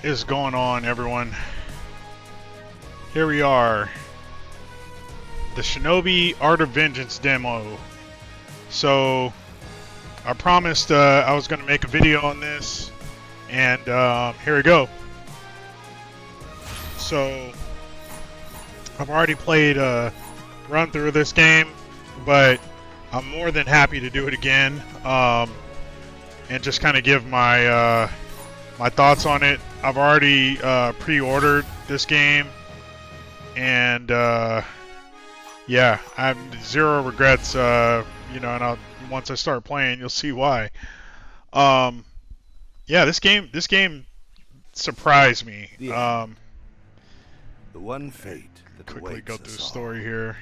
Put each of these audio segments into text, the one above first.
Is going on, everyone? Here we are, the Shinobi Art of Vengeance demo. So I promised I was going to make a video on this, and here we go. So I've already played a run through of this game, but I'm more than happy to do it again, and just kind of give my my thoughts on it. I've already pre-ordered this game, and yeah, I have zero regrets. You know, and once I start playing, you'll see why. Yeah, this game surprised me. The one fate that Quickly go through the all. story here.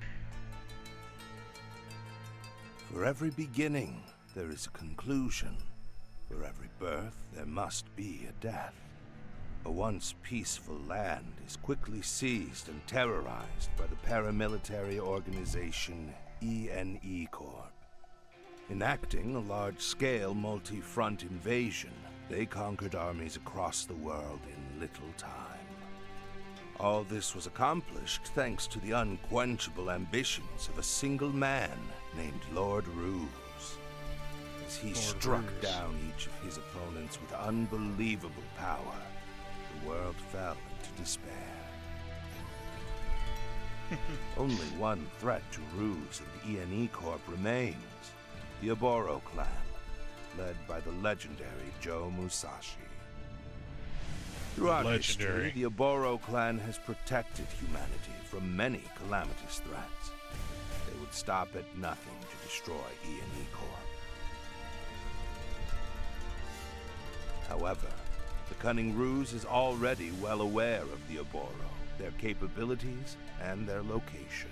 For every beginning, there is a conclusion. For every birth, there must be a death. A once peaceful land is quickly seized and terrorized by the paramilitary organization ENE Corp. Enacting a large-scale multi-front invasion, they conquered armies across the world in little time. All this was accomplished thanks to the unquenchable ambitions of a single man named Lord Ruse. As he struck down each of his opponents with unbelievable power, the world fell into despair. Only one threat to Ruse and the ENE Corp remains, the Oboro clan, led by the legendary Joe Musashi. Throughout history, the Oboro clan has protected humanity from many calamitous threats. They would stop at nothing to destroy ENE Corp. However, the cunning Ruse is already well aware of the Oboro, their capabilities, and their location.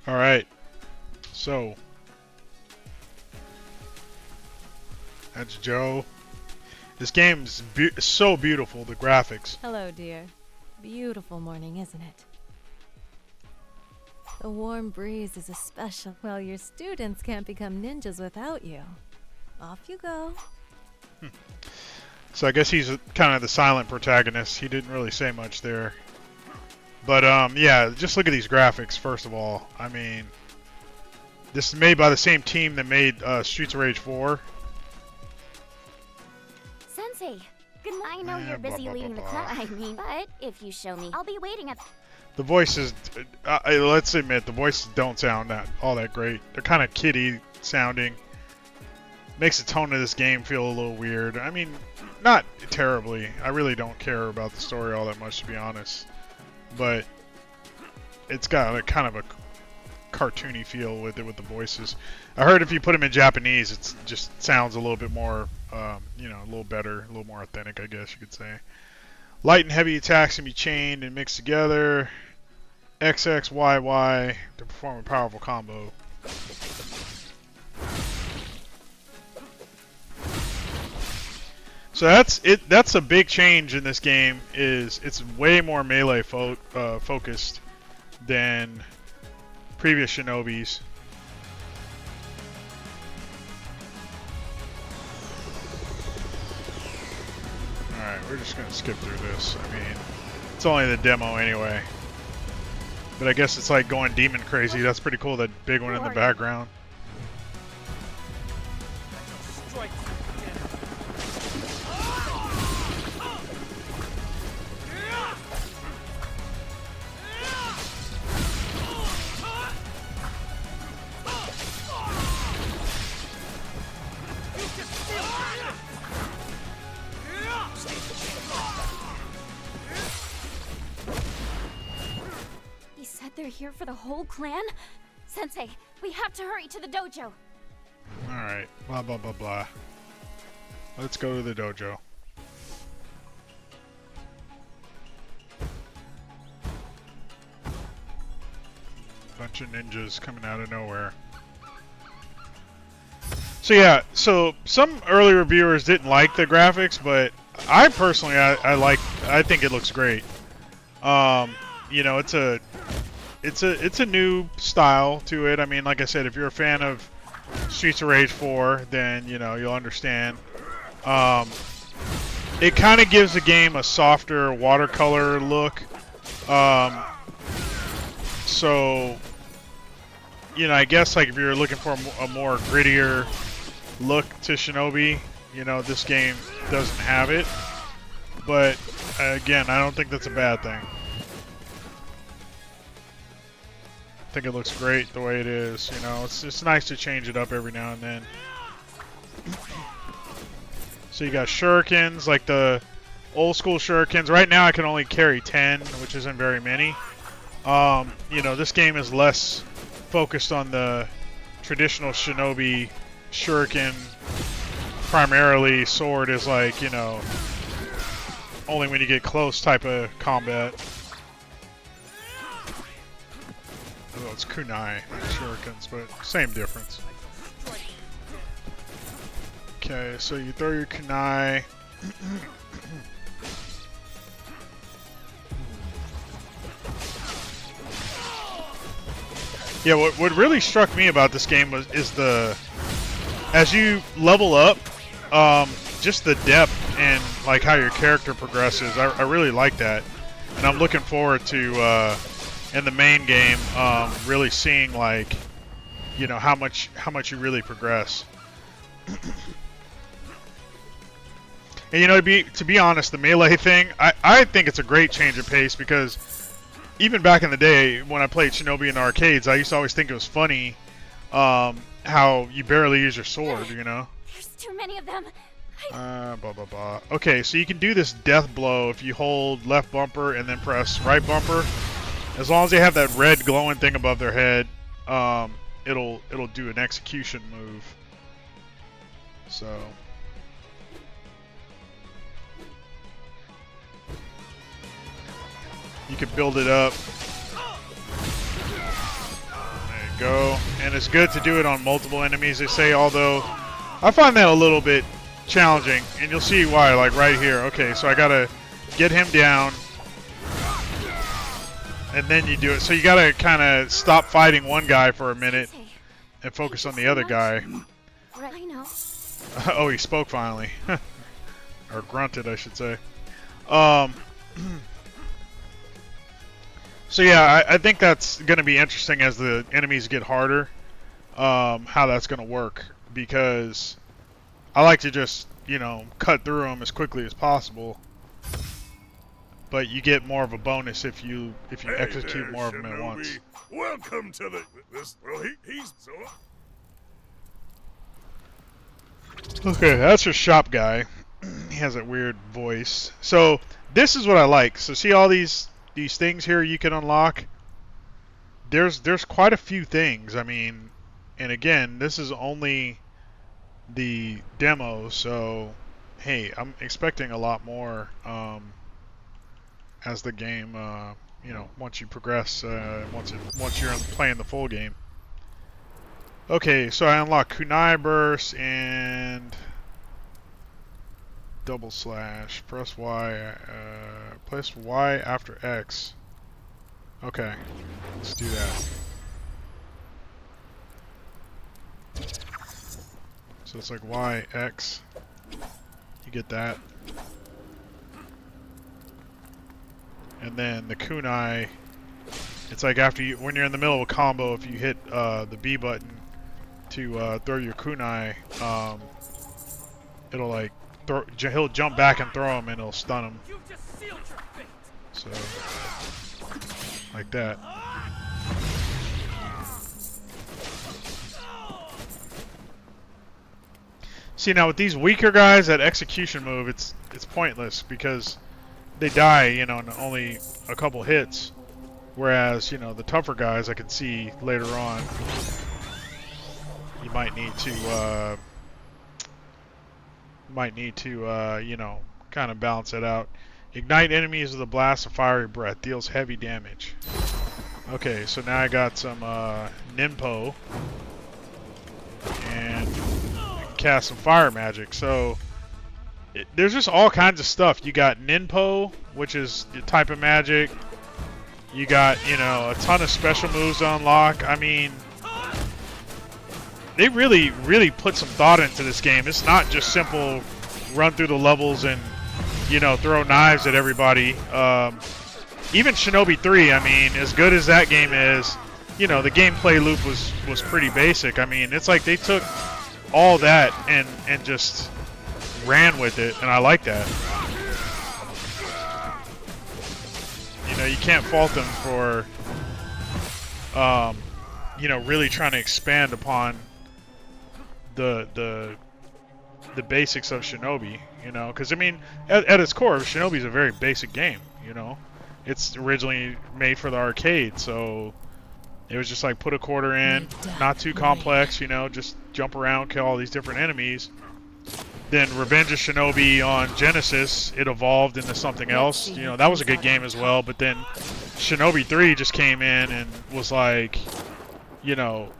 Alright, so that's Joe. This game's so beautiful, the graphics. Hello, dear. Beautiful morning, isn't it? The warm breeze is a special. Well, your students can't become ninjas without you. Off you go. So I guess he's kind of the silent protagonist. He didn't really say much there. But yeah, just look at these graphics, first of all. I mean, this is made by the same team that made Streets of Rage 4. Sensei, good night. I know you're busy leading the class. I mean, but if you show me, I'll be waiting at the voices, let's admit, the voices don't sound all that great. They're kind of kiddie sounding. Makes the tone of this game feel a little weird. I mean, not terribly. I really don't care about the story all that much, to be honest. But it's got a kind of a cartoony feel with it, with the voices. I heard if you put them in Japanese, it just sounds a little bit more, you know, a little better, a little more authentic, I guess you could say. Light and heavy attacks can be chained and mixed together. XXYY to perform a powerful combo. So that's it. That's a big change in this game. It's way more melee focused than previous Shinobis. Alright, we're just gonna skip through this. I mean, it's only the demo anyway. But I guess it's like going demon crazy. That's pretty cool, that big one in the background. they're here for the whole clan? Sensei, we have to hurry to the dojo. Alright, blah blah blah blah. Let's go to the dojo. Bunch of ninjas coming out of nowhere. So yeah, so some early reviewers didn't like the graphics, but I personally I think it looks great. You know, it's a new style to it. I mean, like I said, if you're a fan of Streets of Rage 4, then you know you'll understand. It kind of gives the game a softer watercolor look. So, you know, I guess like if you're looking for a more grittier look to Shinobi, you know, this game doesn't have it. But again, I don't think that's a bad thing. I think it looks great the way it is. You know, it's nice to change it up every now and then. So you got shurikens, like the old school shurikens. Right now I can only carry 10, which isn't very many. You know, this game is less focused on the traditional Shinobi shuriken. Primarily, sword is like, you know, only when you get close type of combat. Although it's kunai, not shurikens, but same difference. Okay, so you throw your kunai. Yeah, what really struck me about this game is as you level up, just the depth and like how your character progresses. I really like that, and I'm looking forward to in the main game really seeing like, you know, how much you really progress. And you know, to be honest, the melee thing, I think it's a great change of pace, because even back in the day when I played Shinobi in the arcades, I used to always think it was funny how you barely use your sword, you know? There's too many of them. Blah, blah, blah. Okay, so you can do this death blow if you hold left bumper and then press right bumper. As long as they have that red glowing thing above their head, it'll do an execution move. So... you can build it up. There you go. And it's good to do it on multiple enemies, they say, although I find that a little bit challenging. And you'll see why, like right here. Okay, so I gotta get him down. And then you do it. So you gotta kind of stop fighting one guy for a minute and focus on the other guy. I know. Oh, he spoke finally. Or grunted, I should say. So yeah, I think that's going to be interesting as the enemies get harder, how that's going to work, because I like to just, you know, cut through them as quickly as possible, but you get more of a bonus if you execute more of them at once. Welcome to this. Well, he's so. Okay, that's your shop guy. He has a weird voice. So this is what I like. So see all these things here you can unlock. There's quite a few things. I mean, and again, this is only the demo, so hey, I'm expecting a lot more as the game, you know, once you progress, once you're playing the full game. Okay, so I unlock kunai burst and double slash. Press Y. Press Y after X. Okay, let's do that. So it's like Y, X. You get that. And then the kunai, it's like after you, when you're in the middle of a combo, if you hit the B button to throw your kunai, it'll like he'll jump back and throw him, and it'll stun him. So, like that. See, now with these weaker guys, that execution move, it's pointless because they die, you know, in only a couple hits. Whereas, you know, the tougher guys, I can see later on, you might need to, you know, kind of balance it out. Ignite enemies with a blast of fiery breath. Deals heavy damage. Okay, so now I got some Ninpo. And I can cast some fire magic. So there's just all kinds of stuff. You got Ninpo, which is the type of magic. You got, you know, a ton of special moves to unlock. I mean, they really, really put some thought into this game. It's not just simple run through the levels and, you know, throw knives at everybody. Even Shinobi 3, I mean, as good as that game is, you know, the gameplay loop was pretty basic. I mean, it's like they took all that and just ran with it, and I like that. You know, you can't fault them for, you know, really trying to expand upon the basics of Shinobi, you know, because I mean, at its core, Shinobi is a very basic game, you know. It's originally made for the arcade, so it was just like put a quarter in, not too complex, you know, just jump around, kill all these different enemies. Then Revenge of Shinobi on Genesis, it evolved into something else. You know, that was a good game as well, but then Shinobi 3 just came in and was like, you know,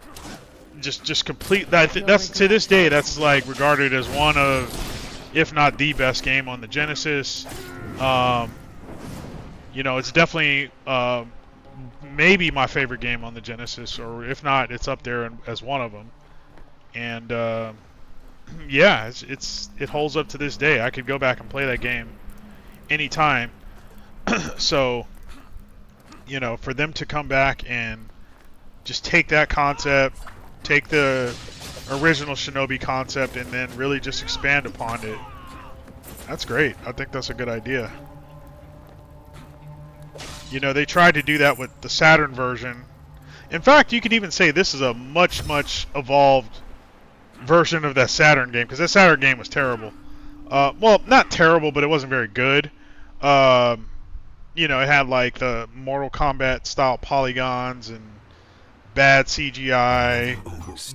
just complete. That's to this day, that's like regarded as one of, if not the best game on the Genesis. You know, it's definitely maybe my favorite game on the Genesis, or if not, it's up there as one of them. And yeah, it holds up to this day. I could go back and play that game anytime. So, you know, for them to come back and just take that concept, take the original Shinobi concept, and then really just expand upon it, that's great. I think that's a good idea. You know, they tried to do that with the Saturn version. In fact, you could even say this is a much, much evolved version of that Saturn game, because that Saturn game was terrible. Well, not terrible, but it wasn't very good. You know, it had like the Mortal Kombat style polygons and bad CGI,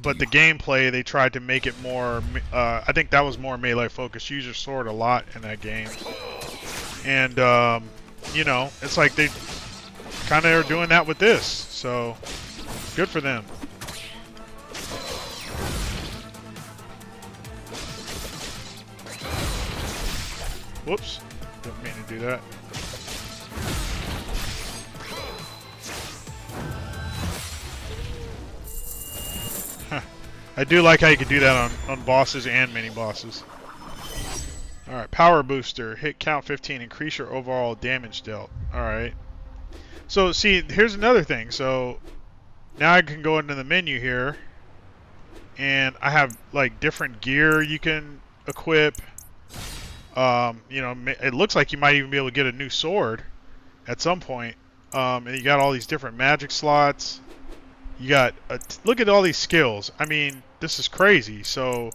but the gameplay, they tried to make it more, I think that was more melee focused. Use your sword a lot in that game. And, you know, it's like they kind of are doing that with this, so good for them. Whoops, didn't mean to do that. Huh. I do like how you can do that on bosses and mini bosses. Alright, power booster, hit count 15, increase your overall damage dealt. Alright. So see, here's another thing. So now I can go into the menu here, and I have like different gear you can equip. You know, it looks like you might even be able to get a new sword at some point. And you got all these different magic slots. You got look at all these skills. I mean, this is crazy. So,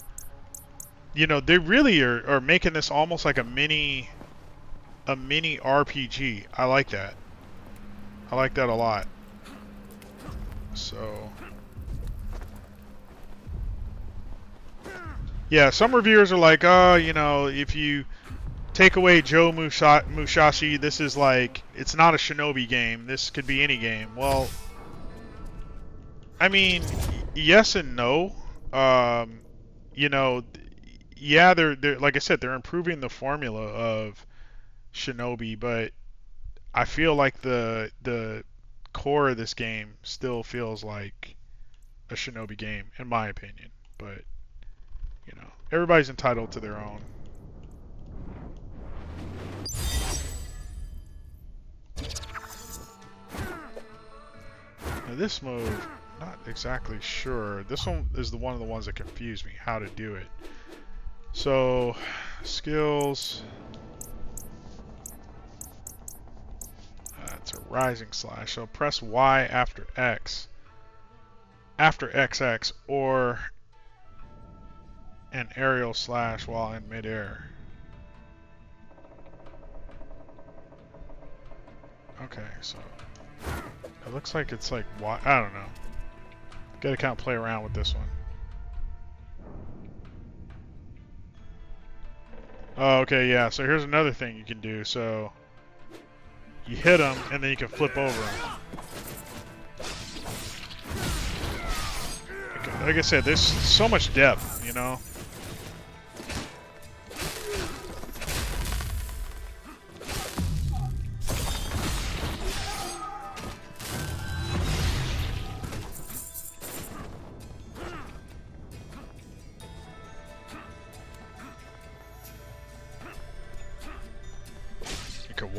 you know, they really are making this almost like a mini RPG. I like that. I like that a lot. So, yeah, some reviewers are like, oh, you know, if you take away Joe Musashi, this is like, it's not a Shinobi game. This could be any game. Well, I mean, yes and no. You know, yeah, they're like I said, they're improving the formula of Shinobi, but I feel like the core of this game still feels like a Shinobi game, in my opinion. But, you know, everybody's entitled to their own. Now this move, not exactly sure. This one is one of the ones that confused me, how to do it. So, skills. It's a rising slash. So press Y after X. After XX, or an aerial slash while in midair. Okay, so it looks like it's like Y. I don't know. Gotta kind of play around with this one. Oh, okay, yeah. So here's another thing you can do. So you hit them, and then you can flip over them. Like I said, there's so much depth, you know?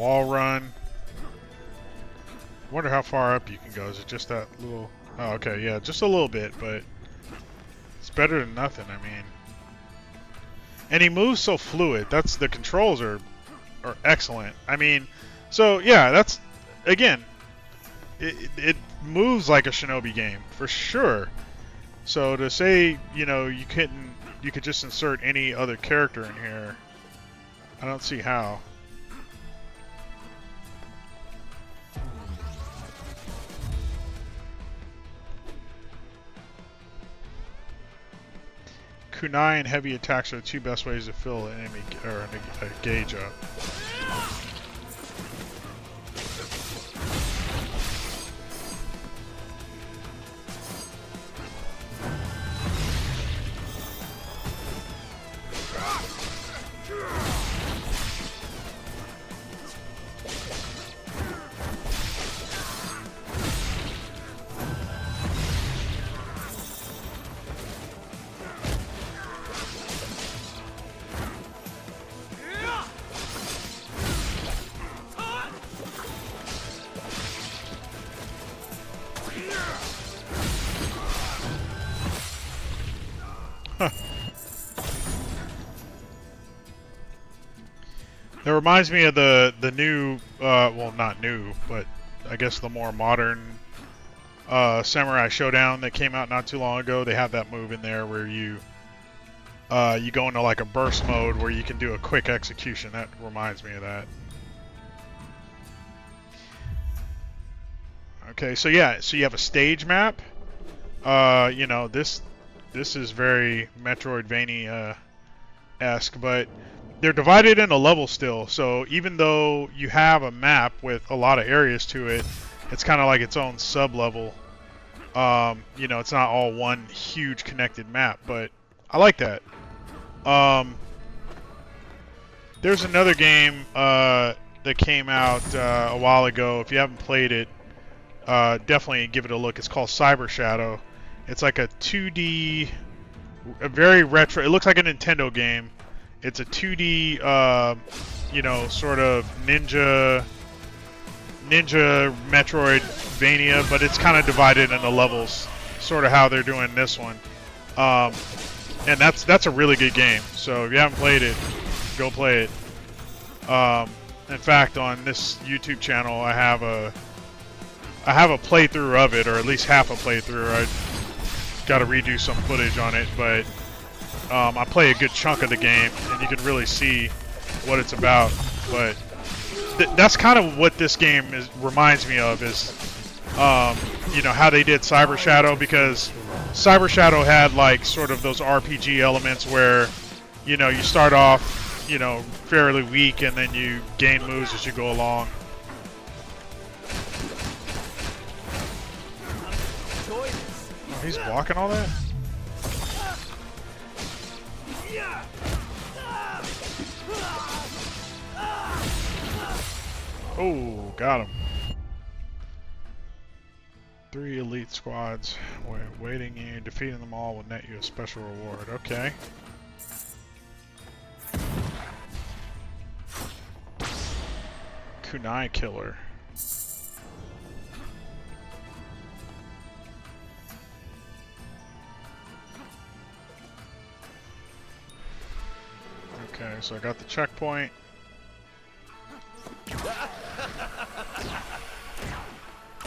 wall run. Wonder how far up you can go. Is it just that little... Oh, okay, yeah, just a little bit, but it's better than nothing, I mean. And he moves so fluid. That's the controls are excellent. I mean, so yeah, that's again, it moves like a Shinobi game for sure. So to say, you know, you could just insert any other character in here, I don't see how. Kunai and heavy attacks are the two best ways to fill an enemy or a gauge up. It reminds me of the new, well, not new, but I guess the more modern Samurai Showdown that came out not too long ago. They have that move in there where you go into like a burst mode where you can do a quick execution. That reminds me of that. Okay, so yeah, so you have a stage map. You know, this is very Metroidvania-esque, but they're divided into levels still. So even though you have a map with a lot of areas to it, it's kind of like its own sub-level. You know, it's not all one huge connected map, but I like that. There's another game that came out a while ago. If you haven't played it, definitely give it a look. It's called Cyber Shadow. It's like a 2D, a very retro. It looks like a Nintendo game. It's a 2D, you know, sort of ninja Metroidvania, but it's kind of divided into levels, sort of how they're doing this one. And that's a really good game. So if you haven't played it, go play it. In fact, on this YouTube channel, I have a playthrough of it, or at least half a playthrough. I got to redo some footage on it, but I play a good chunk of the game, and you can really see what it's about. But that's kind of what this game reminds me of, is you know, how they did Cyber Shadow, because Cyber Shadow had like sort of those RPG elements where, you know, you start off, you know, fairly weak, and then you gain moves as you go along. Oh, he's blocking all that? Oh, got him. 3 elite squads waiting you. Defeating them all will net you a special reward. Okay. Kunai killer. Okay, so I got the checkpoint.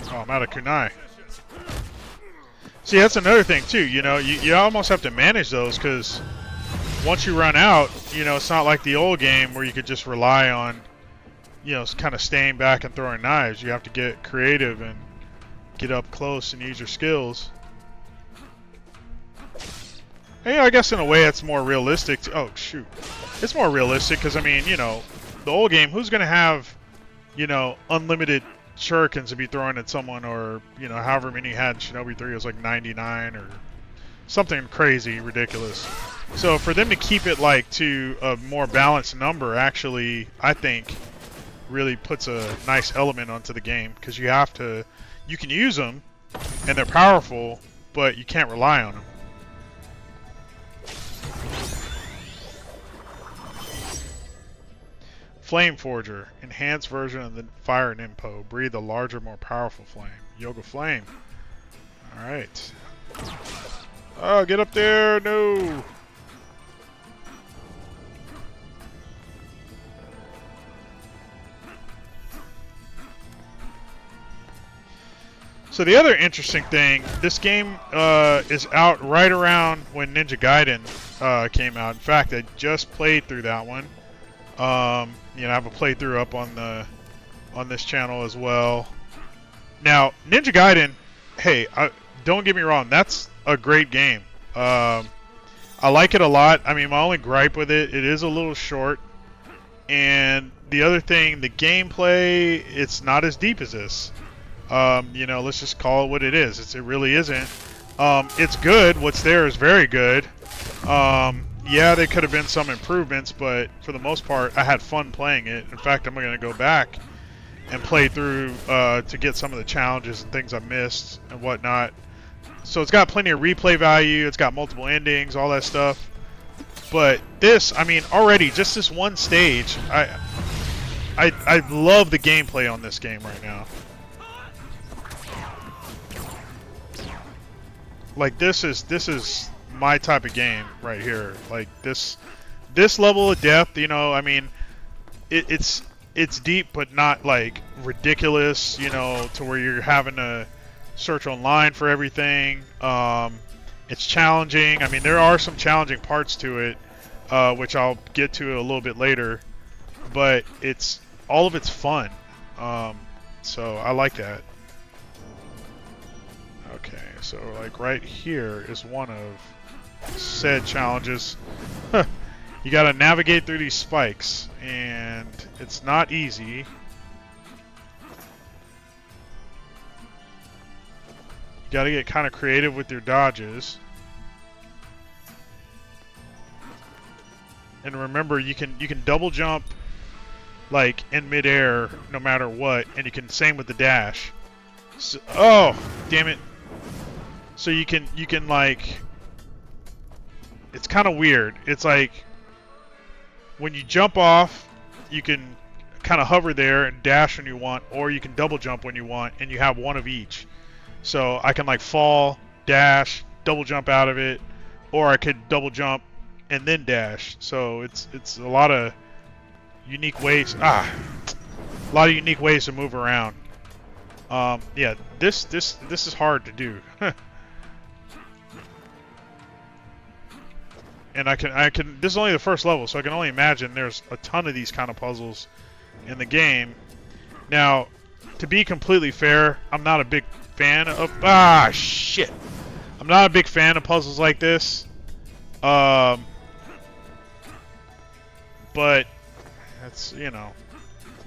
Oh, I'm out of kunai. See, that's another thing too. You know, you almost have to manage those, because once you run out, you know, it's not like the old game where you could just rely on, you know, kind of staying back and throwing knives. You have to get creative and get up close and use your skills. And, I guess in a way it's more realistic. Oh, shoot. It's more realistic because, I mean, you know, the old game, who's going to have, you know, unlimited shurikens to be throwing at someone, or, you know, however many you had in Shinobi 3, it was like 99 or something crazy, ridiculous. So for them to keep it like to a more balanced number, actually, I think really puts a nice element onto the game, because you can use them and they're powerful, but you can't rely on them. Flame Forger, enhanced version of the Fire Ninpo. Breathe a larger, more powerful flame. Yoga Flame. Alright. Oh, get up there! No! So the other interesting thing, this game is out right around when Ninja Gaiden came out. In fact, I just played through that one. You know, I have a playthrough up on this channel as well. Now, Ninja Gaiden, hey, don't get me wrong, that's a great game. I like it a lot. I mean, my only gripe with it is a little short. And the other thing, the gameplay, it's not as deep as this. You know, let's just call it what it is. It really isn't. It's good. What's there is very good. Yeah, there could have been some improvements, but for the most part, I had fun playing it. In fact, I'm going to go back and play through to get some of the challenges and things I missed and whatnot. So it's got plenty of replay value. It's got multiple endings, all that stuff. But this, I mean, already just this one stage, I love the gameplay on this game right now. Like this is my type of game right here. Like this level of depth, you know, I mean, it's deep but not like ridiculous, you know, to where you're having to search online for everything. It's challenging. I mean, there are some challenging parts to it, which I'll get to a little bit later, but all of it's fun. So I like that. Okay, so like right here is one of said challenges. You gotta navigate through these spikes, and it's not easy. You gotta get kind of creative with your dodges. And remember, you can double jump like in midair no matter what, and you can same with the dash. So, oh, damn it. So you can like, it's kind of weird. It's like when you jump off, you can kind of hover there and dash when you want, or you can double jump when you want, and you have one of each. So I can like fall, dash, double jump out of it, or I could double jump and then dash. So it's a lot of unique ways. A lot of unique ways to move around. Yeah, this is hard to do. And I can. This is only the first level, so I can only imagine there's a ton of these kind of puzzles in the game. Now, to be completely fair, I'm not a big fan of. Shit! I'm not a big fan of puzzles like this. But that's, you know,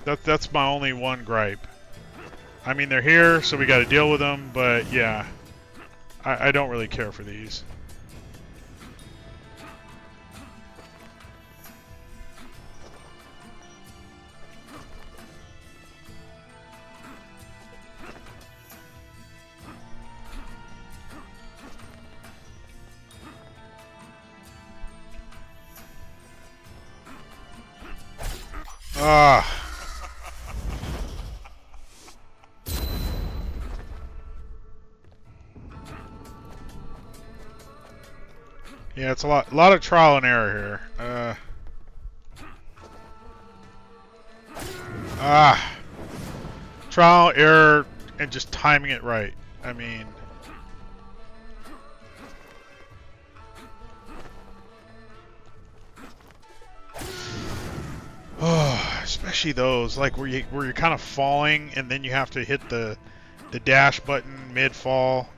that's my only one gripe. I mean, they're here, so we got to deal with them. But yeah, I don't really care for these. Yeah, it's a lot of trial and error here. Trial, error, and just timing it right. I mean, especially those like where you're kind of falling and then you have to hit the dash button mid fall.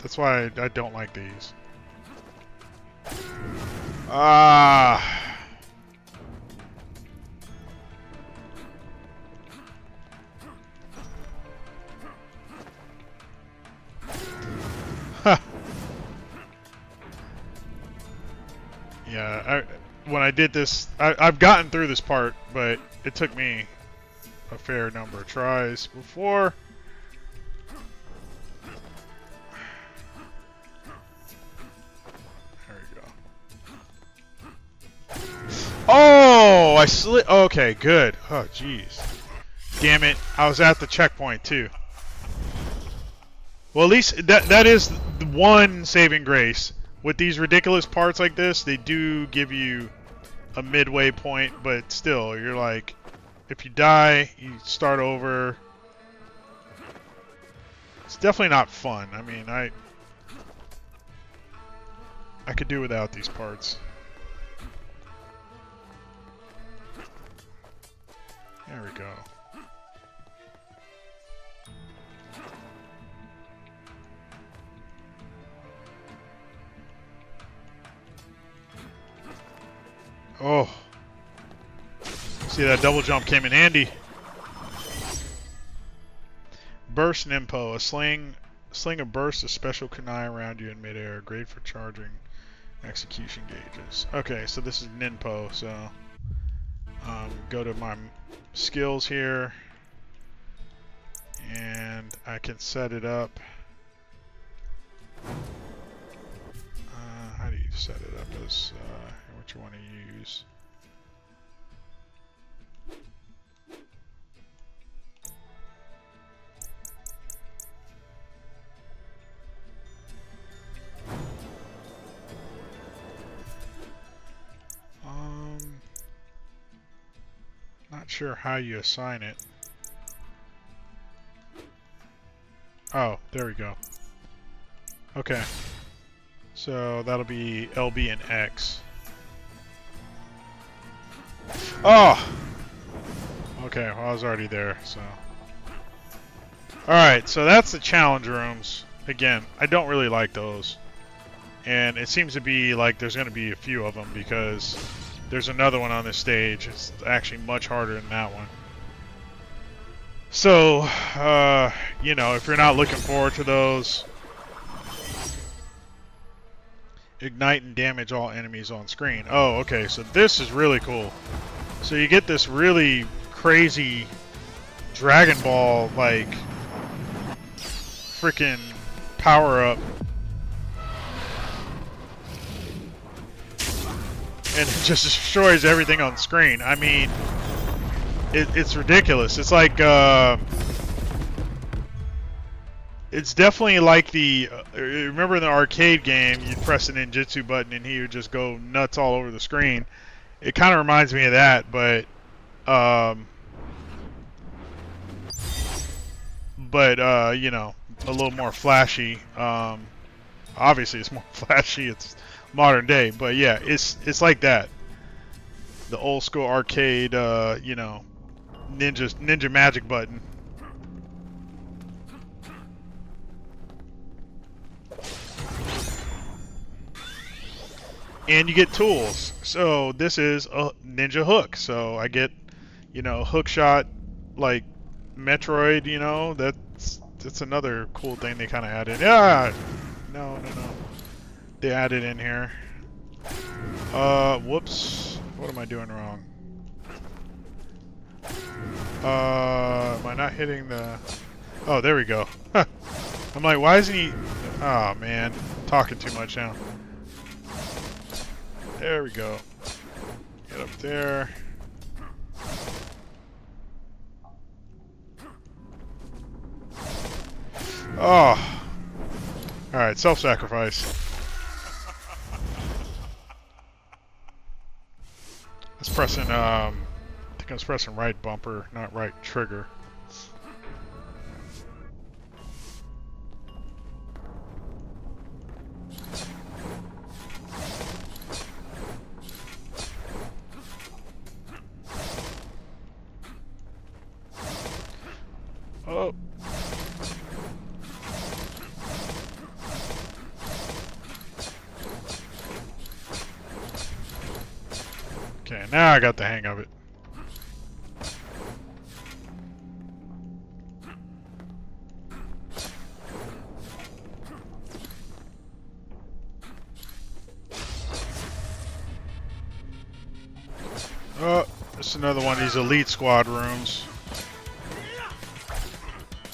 That's why I don't like these. Yeah, when I did this, I've gotten through this part, but it took me a fair number of tries before. There we go. Oh! Oh, I slid. Okay, good. Oh, jeez. Damn it. I was at the checkpoint, too. Well, at least that is the one saving grace. With these ridiculous parts like this, they do give you a midway point, but still, you're like, if you die, you start over. It's definitely not fun. I mean, I could do without these parts. There we go. Oh. See, that double jump came in handy. Burst Nimpo. A sling of burst, a special kunai around you in midair. Great for charging execution gauges. Okay, so this is Ninpo, so go to my skills here and I can set it up. How do you set it up as what you want to use? Not sure how you assign it. Oh, there we go. Okay. So that'll be LB and X. Oh! Okay, well, I was already there, so. Alright, so that's the challenge rooms. Again, I don't really like those. And it seems to be like there's going to be a few of them because there's another one on this stage. It's actually much harder than that one. So, you know, if you're not looking forward to those, ignite and damage all enemies on screen. Oh, okay, so this is really cool. So you get this really crazy Dragon Ball, like, freaking power-up. And it just destroys everything on screen. I mean, it's ridiculous. It's like, it's definitely like the, remember in the arcade game, you'd press the ninjutsu button and he would just go nuts all over the screen. It kind of reminds me of that, but you know, a little more flashy. Obviously it's more flashy, it's modern day, but yeah, it's like that. The old school arcade, you know, ninja magic button. And you get tools. So this is a ninja hook. So I get, you know, hook shot like Metroid, you know, that's another cool thing they kind of added. Yeah. No. They added in here. Whoops. What am I doing wrong? Am I not hitting the... Oh, there we go. I'm like, why isn't he... Oh, man. Talking too much now. There we go. Get up there. Oh. Alright, self-sacrifice. I was pressing, I think I was pressing right bumper, not right trigger. Oh. Okay, now I got the hang of it. Oh, it's another one of these elite squad rooms.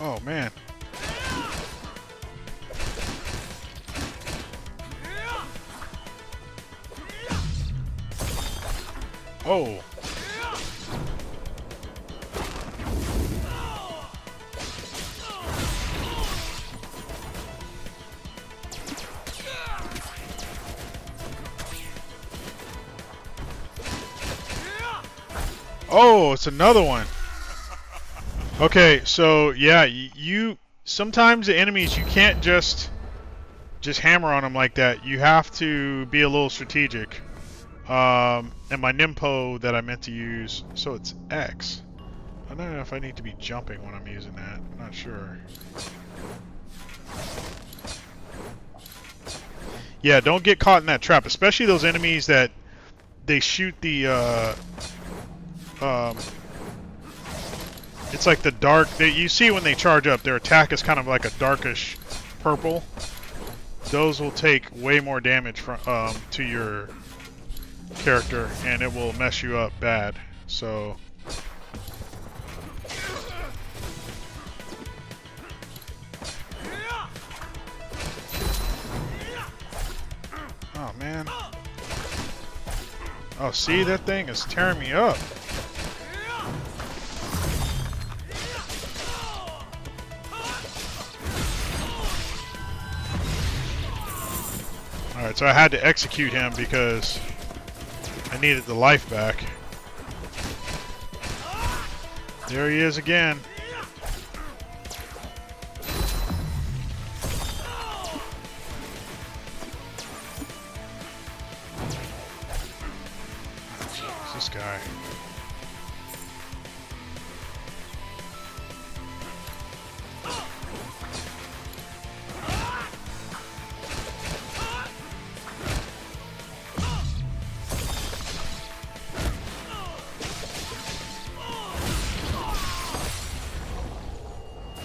Oh, man. Oh. Oh, it's another one. Okay, so yeah, you sometimes the enemies you can't just hammer on them like that. You have to be a little strategic. And my Nimpo that I meant to use, so it's X. I don't know if I need to be jumping when I'm using that. I'm not sure. Yeah, don't get caught in that trap, especially those enemies that they shoot the it's like the dark. You see when they charge up, their attack is kind of like a darkish purple. Those will take way more damage from to your character, and it will mess you up bad. So. Oh man. Oh, see, that thing is tearing me up. Alright, so I had to execute him because I needed the life back. There he is again. Jeez, this guy.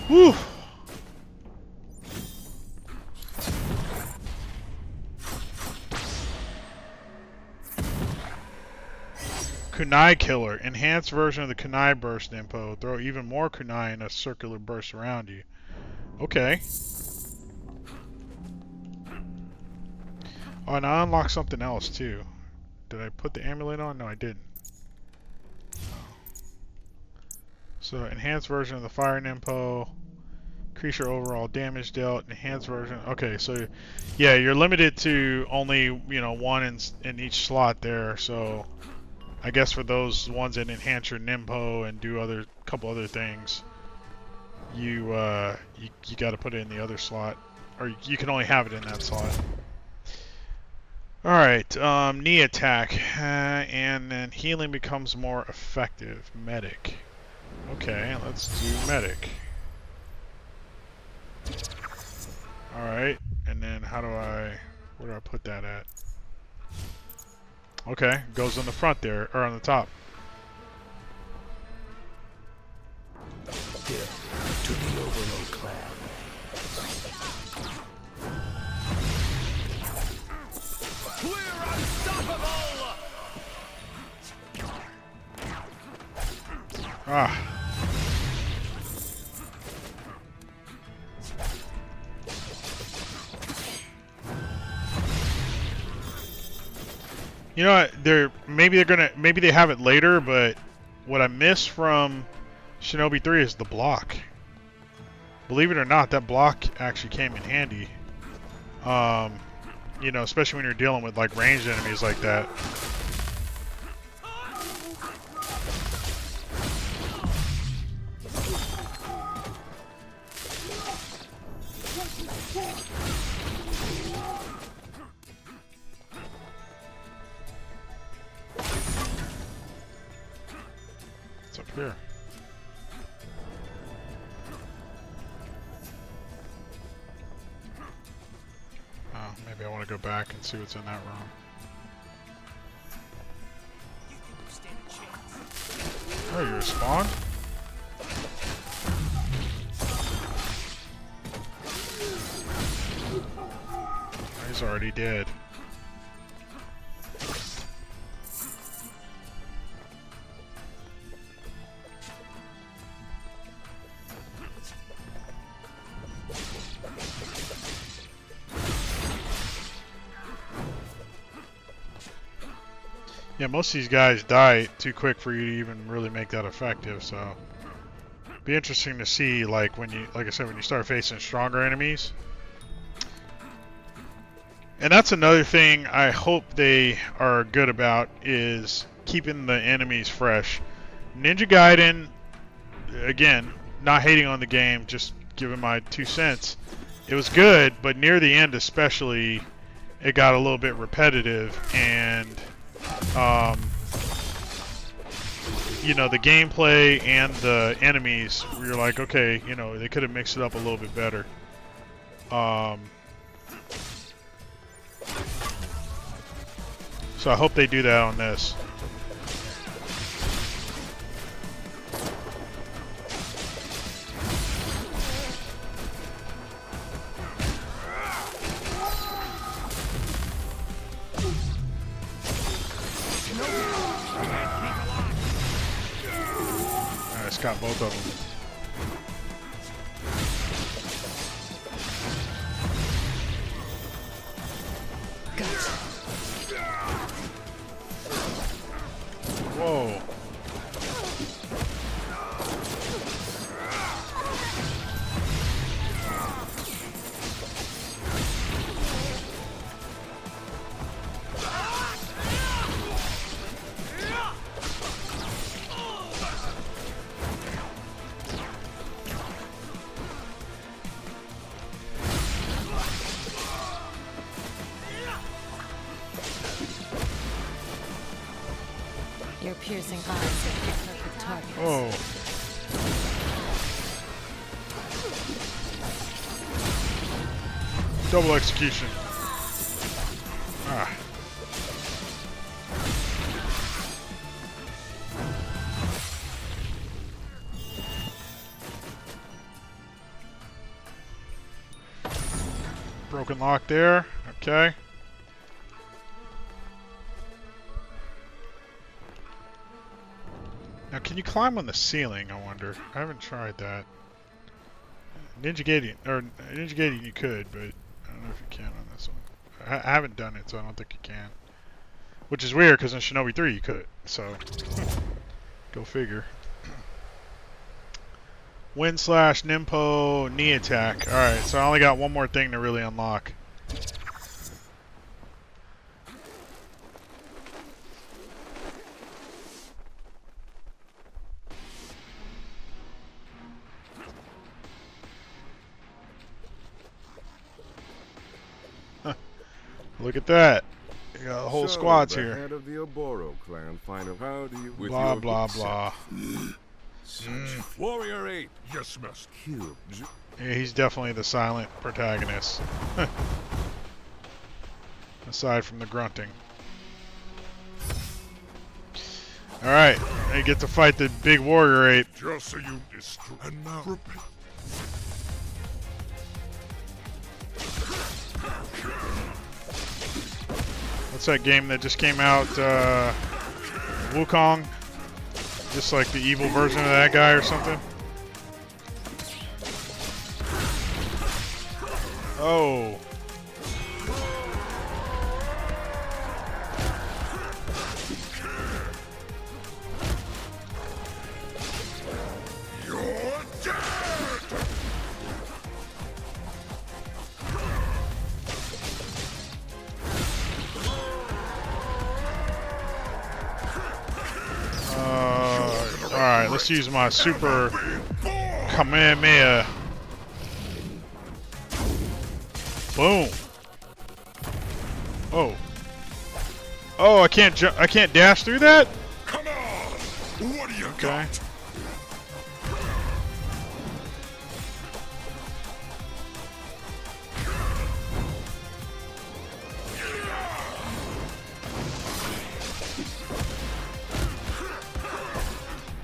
Whew. Kunai Killer. Enhanced version of the Kunai Burst Nimpo. Throw even more Kunai in a circular burst around you. Okay. Oh, and I unlocked something else too. Did I put the amulet on? No, I didn't. So, enhanced version of the Fire Nimpo. Increase your overall damage dealt. Enhanced version. Okay, so yeah, you're limited to only, you know, one in each slot there. So, I guess for those ones that enhance your Nimpo and do couple other things, you got to put it in the other slot, or you can only have it in that slot. All right, knee attack, and then healing becomes more effective. Medic. Okay, let's do medic. Alright, and then where do I put that at? Okay, goes on the front there, or on the top. Here, to the Overlord clan. We're unstoppable! Ah. You know what? Maybe they have it later, but what I miss from Shinobi 3 is the block. Believe it or not, that block actually came in handy. You know, especially when you're dealing with like ranged enemies like that. What's up here? Oh, maybe I want to go back and see what's in that room. Oh, you respawned? He's already dead. Yeah, most of these guys die too quick for you to even really make that effective, so be interesting to see, like I said, when you start facing stronger enemies. And that's another thing I hope they are good about, is keeping the enemies fresh. Ninja Gaiden, again, not hating on the game, just giving my 2 cents. It was good, but near the end especially, it got a little bit repetitive, and you know, the gameplay and the enemies, you're like, okay, you know, they could have mixed it up a little bit better. So I hope they do that on this. Alright, got both of them. Whoa. Your piercing eyes are the perfect targets. Oh. Double execution. Ah. Broken lock there. Okay. Now, can you climb on the ceiling, I wonder? I haven't tried that. Ninja Gaiden you could, but I don't know if you can on this one. I haven't done it, so I don't think you can. Which is weird, because in Shinobi 3 you could, so... Go figure. Wind Slash, Nimpo, Knee Attack. Alright, so I only got one more thing to really unlock. Look at that. You got a whole squad's the here. Head of the Oboro clan, how do you Blah, blah, blah. Warrior 8, yes, Master. Cube. Yeah, he's definitely the silent protagonist. Aside from the grunting. Alright, I get to fight the big warrior ape. Just so you destroy. And now repent. What's that game that just came out? Wukong? Just like the evil version of that guy or something? Oh. You're dead! Alright, let's use my super Kamehameha. Boom. Oh. Oh, I can't dash through that? Come on! What do you Okay. got?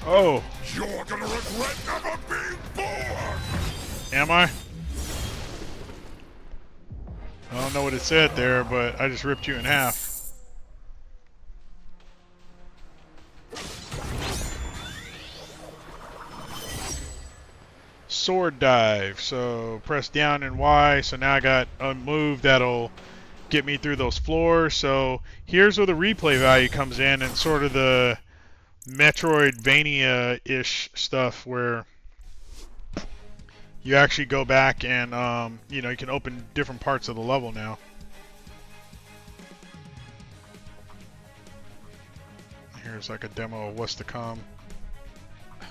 Oh. You're gonna regret never being born! Am I? I don't know what it said there, but I just ripped you in half. Sword dive. So press down and Y. So now I got a move that'll get me through those floors. So here's where the replay value comes in, and sort of the Metroidvania-ish stuff where you actually go back and you know, you can open different parts of the level now. Here's like a demo of what's to come.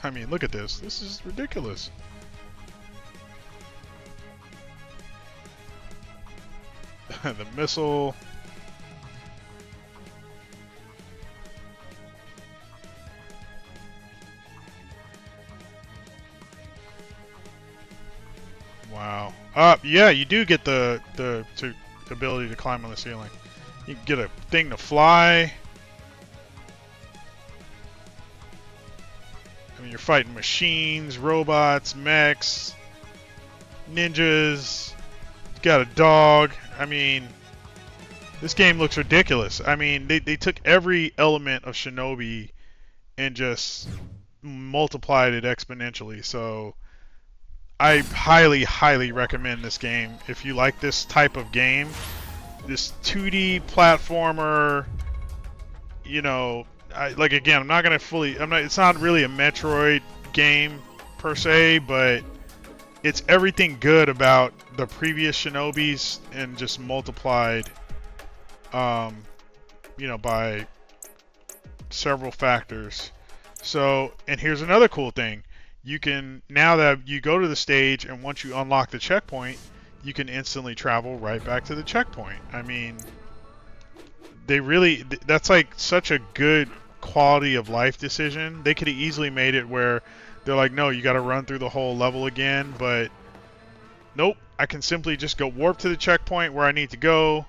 I mean, look at this. This is ridiculous. The missile. Wow. Yeah, you do get the ability to climb on the ceiling. You can get a thing to fly. I mean, you're fighting machines, robots, mechs, ninjas. Got a dog. I mean, this game looks ridiculous. I mean, they took every element of Shinobi and just multiplied it exponentially. So I highly, highly recommend this game. If you like this type of game, this 2D platformer, you know, like again, I'm not gonna fully, it's not really a Metroid game per se, but it's everything good about the previous Shinobis and just multiplied, you know, by several factors. So, and here's another cool thing. You can, now that you go to the stage and once you unlock the checkpoint, you can instantly travel right back to the checkpoint. I mean, they really, that's like such a good quality of life decision. They could have easily made it where they're like, no, you got to run through the whole level again, but nope, I can simply just go warp to the checkpoint where I need to go,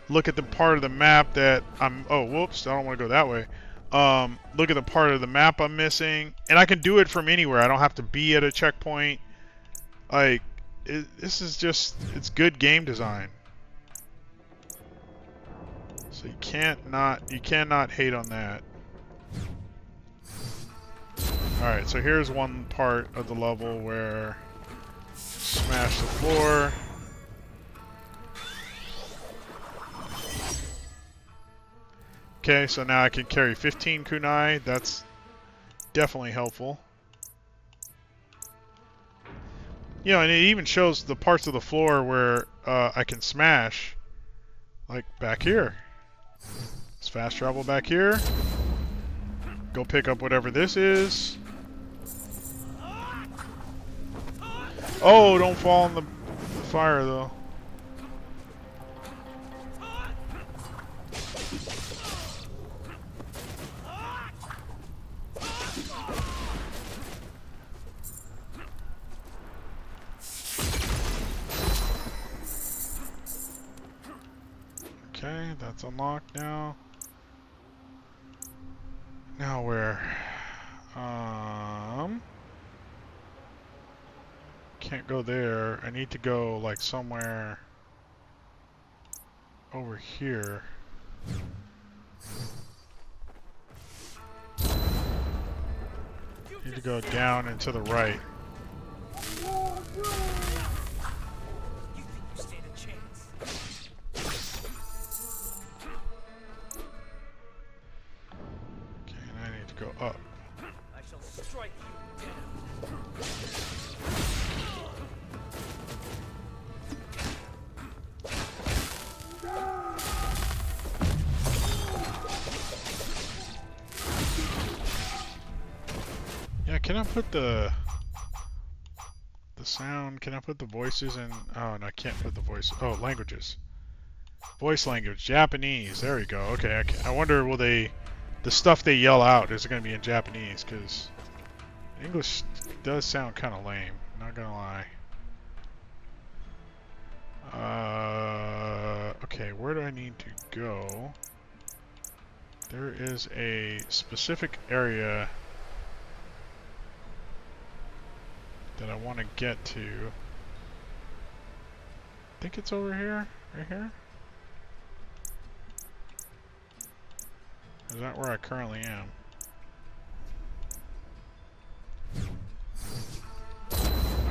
look at the part of the map that I'm, oh, whoops, I don't want to go that way. Look at the part of the map I'm missing, and I can do it from anywhere. I don't have to be at a checkpoint. Like, this is just, it's good game design. So you cannot hate on that. Alright, so here's one part of the level where smash the floor. Okay, so now I can carry 15 kunai. That's definitely helpful. You know, and it even shows the parts of the floor where I can smash. Like back here. Let's fast travel back here. Go pick up whatever this is. Oh, don't fall in the fire though. Okay, that's unlocked now. Now where? Can't go there. I need to go like somewhere over here. Need to go down and to the right. Go up. I shall strike you down. Yeah, can I put the sound? Can I put the voices in? Oh, no, I can't put the voice. Oh, languages. Voice language, Japanese. There we go. Okay, I wonder will they. The stuff they yell out, is it going to be in Japanese? Because English does sound kind of lame, not going to lie. Okay, where do I need to go? There is a specific area that I want to get to. I think it's over here, right here. Is that where I currently am?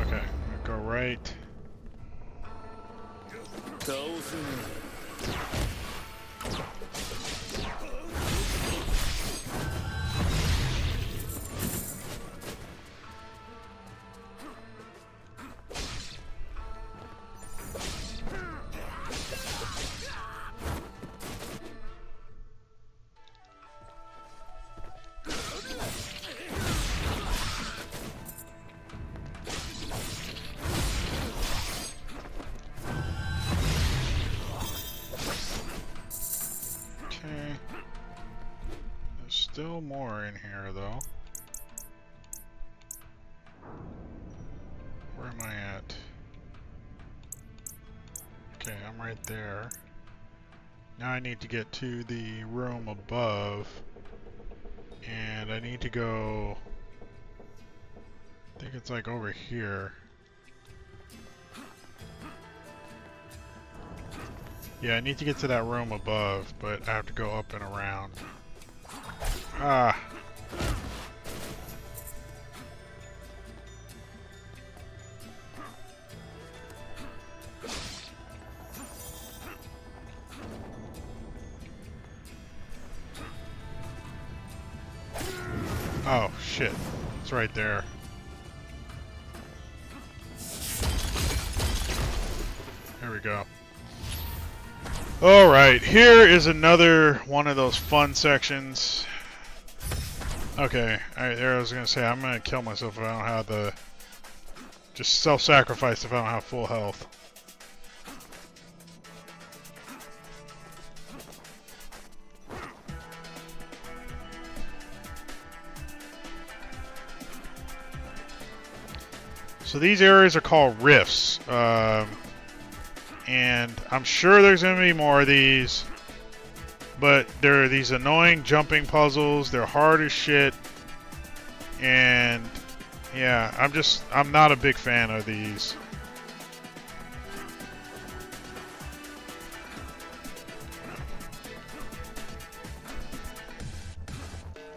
Okay, I'm gonna go right. still more in here, though. Where am I at? Okay, I'm right there. Now I need to get to the room above. And I need to go... I think it's like over here. Yeah, I need to get to that room above, but I have to go up and around. Ah! Oh, shit. It's right there. There we go. Alright, here is another one of those fun sections. Okay, there I was gonna say, I'm gonna kill myself if I don't have the... Just self-sacrifice if I don't have full health. So these areas are called rifts. And I'm sure there's going to be more of these, but they're these annoying jumping puzzles. They're hard as shit, and yeah, I'm not a big fan of these.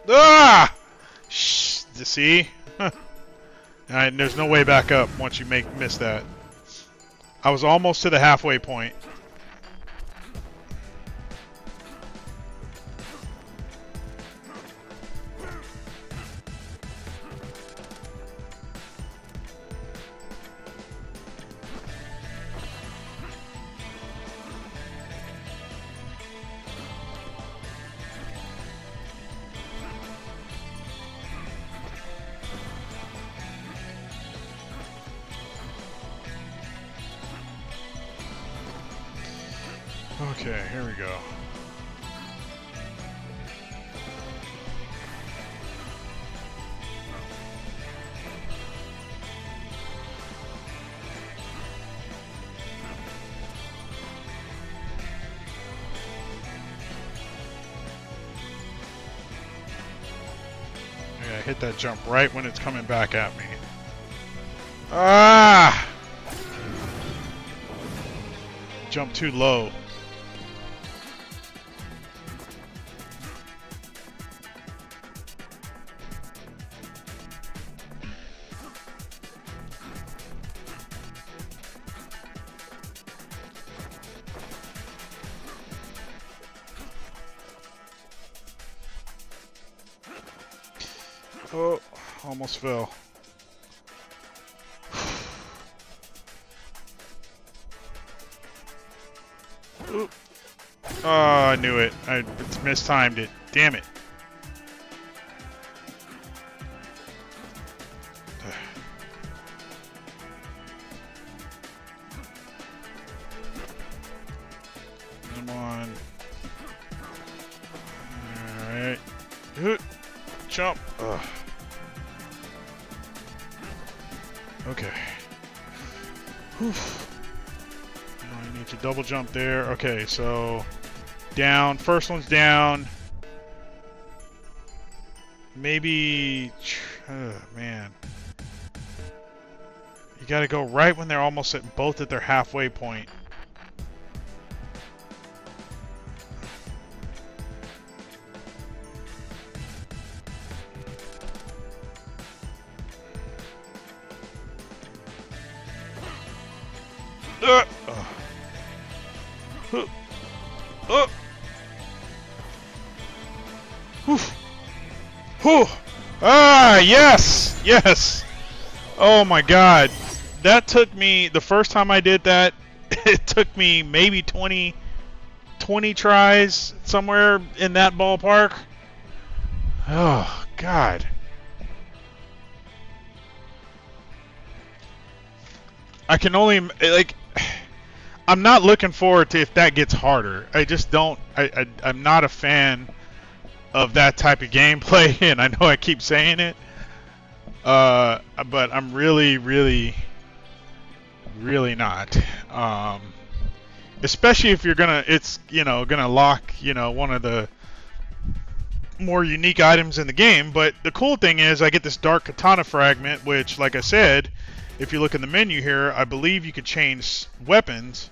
Ah! See? And there's no way back up once you miss that. I was almost to the halfway point. Okay, here we go. Yeah, hit that jump right when it's coming back at me. Ah! Jump too low. Oh, almost fell. Oop. Oh, I knew it. I mistimed it. Damn it. Come on. Alright. Jump. Ugh. Okay. Whew. Now I need to double jump there. Okay, so down. First one's down. Maybe. Man. You gotta go right when they're almost at both at their halfway point. Ah, yes! Yes! Oh my god. That took me, the first time I did that, it took me maybe 20 tries, somewhere in that ballpark. Oh, god. I can only, like, I'm not looking forward to if that gets harder. I just don't, I'm not a fan of that type of gameplay, and I know I keep saying it, but I'm really, really, really not. Especially if you're gonna, it's gonna lock one of the more unique items in the game. But the cool thing is, I get this dark katana fragment, which, like I said, if you look in the menu here, I believe you can change weapons.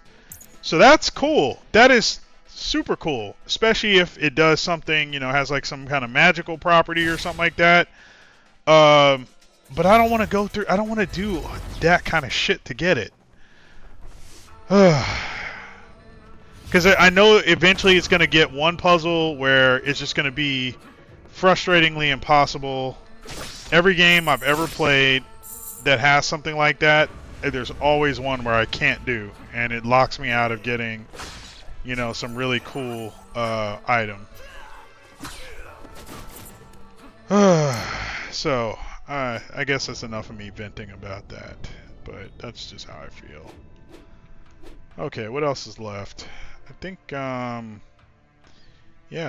So that's cool. That is super cool, especially if it does something, has like some kind of magical property or something like that. But I don't want to go through. I don't want to do that kind of shit to get it. Because I know eventually it's going to get one puzzle where it's just going to be frustratingly impossible. Every game I've ever played that has something like that, there's always one where I can't do, and it locks me out of getting, some really cool item. So, I guess that's enough of me venting about that, but that's just how I feel. Okay, what else is left? I think, yeah,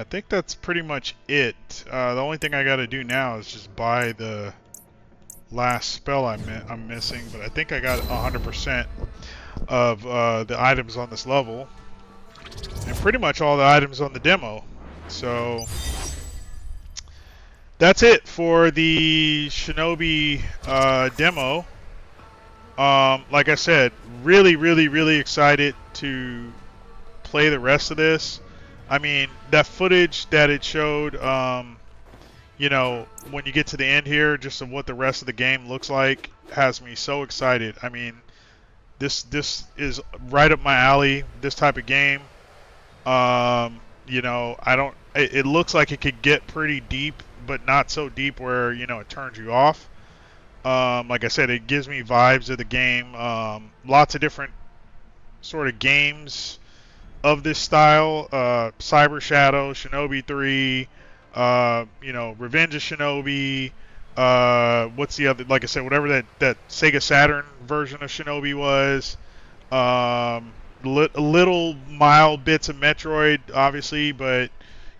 I think that's pretty much it. The only thing I gotta do now is just buy the last spell I'm missing, but I think I got 100% of the items on this level, and pretty much all the items on the demo. So that's it for the Shinobi demo. Like I said, really, really, really excited to play the rest of this. I mean, that footage that it showed, when you get to the end here, just of what the rest of the game looks like, has me so excited. I mean, this is right up my alley, this type of game. It looks like it could get pretty deep, but not so deep where, it turns you off. Like I said, it gives me vibes of the game. Lots of different sort of games of this style. Cyber Shadow, Shinobi 3, Revenge of Shinobi. What's the other? Like I said, whatever that Sega Saturn version of Shinobi was. Little mild bits of Metroid, obviously, but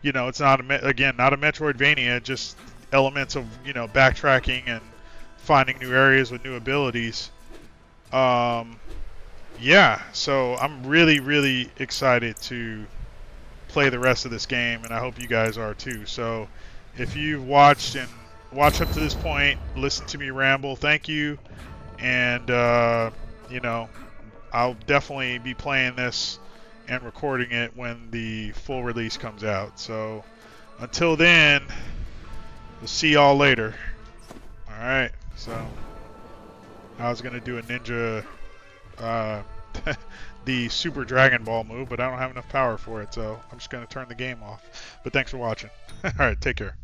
it's not not a Metroidvania. Just elements of backtracking and finding new areas with new abilities. Yeah, so I'm really, really excited to play the rest of this game, and I hope you guys are too. So if you've watched up to this point, listen to me ramble, thank you. And I'll definitely be playing this and recording it when the full release comes out. So until then, we'll see y'all later. Alright, so I was going to do a ninja the Super Dragon Ball move, but I don't have enough power for it, so I'm just going to turn the game off. But thanks for watching. Alright, take care.